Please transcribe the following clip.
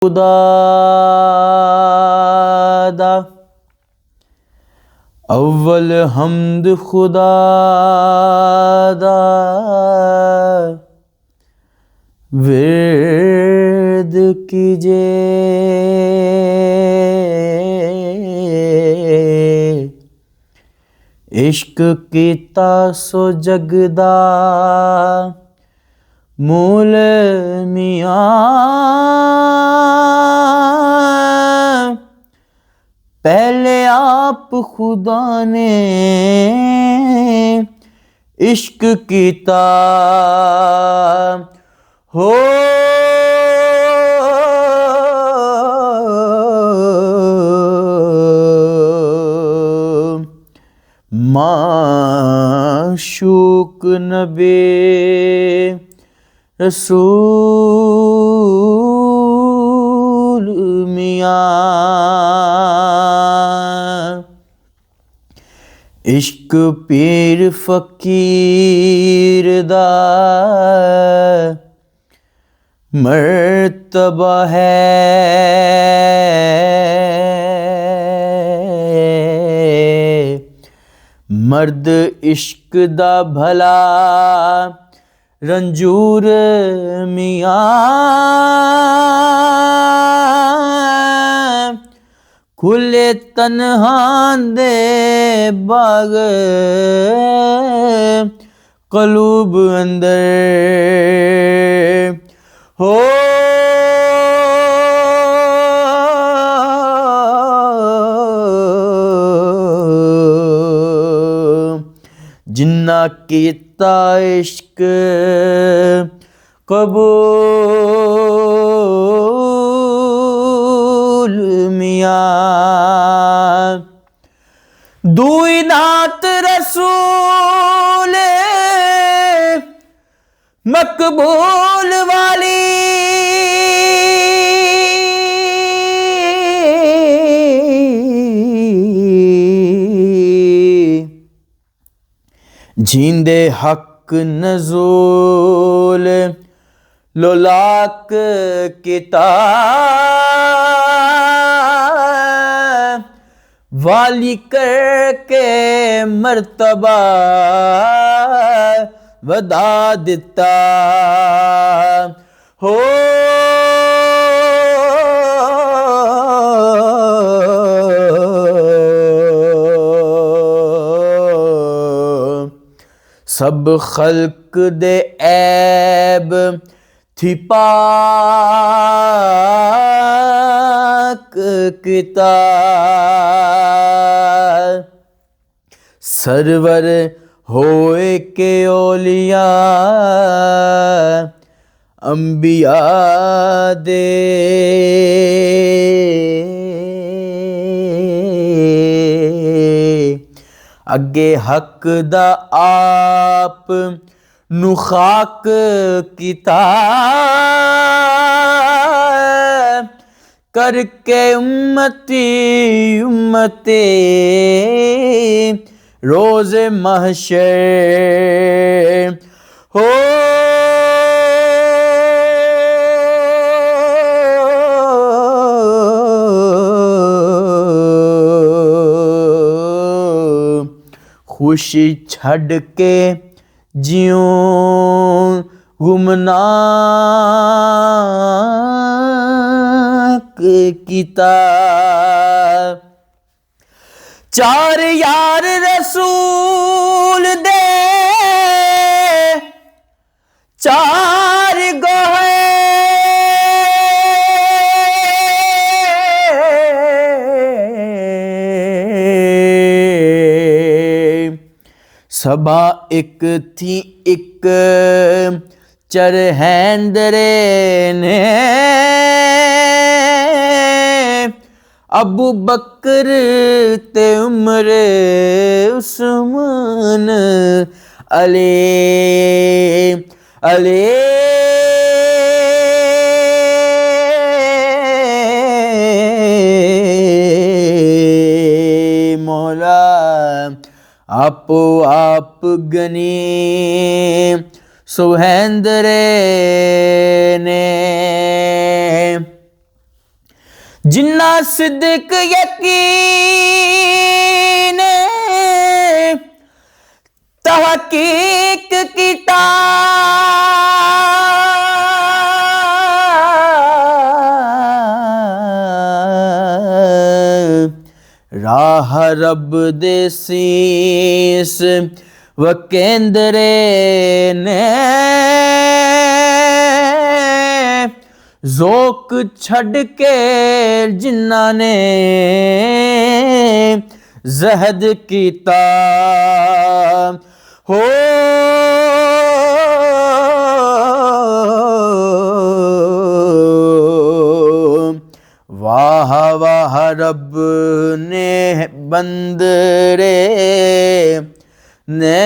खुदा दा अव्वल हम्द खुदा दा विर्द कीजे इश्क कीता सो जगदा मूल मियां पहले आप खुदा ने इश्क कीता हो माशूक नबी रसूल मियां इश्क पीर फकीर दा मर्तबा है मर्द इश्क दा भला रंजूर मियां खुले तन्हा दे बाग कलूब अंदर हो जिन्ना कीता इश्क कबूल मियां दुई नात रसूल मकबूल वाली जींदे हक नजूल लोलाक किताब वाली करके मर्तबा वदा दिता हो सब खल्क दे ऐब थी पाक किताब सरवर होए के औलिया अंबिया दे अगे हक दा आप नुखाक किता करके उम्मती उम्मते रोज महशर हो खुशी छड़ के जियों गुमनाक किता चार यार रसूल दे चार गोहे सबा एक थी एक चरहैंदरे ने अबू बकर ते उमर उस्मान अले अले मौला आपो आप गनी सुहेंद्रे ने जिन्ना सिद्दक यकीन तहकीक कीता राह रब दे सीस व केंद्रे ने ज़ोक छड़ के जिन्ना ने जहद कीता हो वाह वाह रब ने बंदरे ने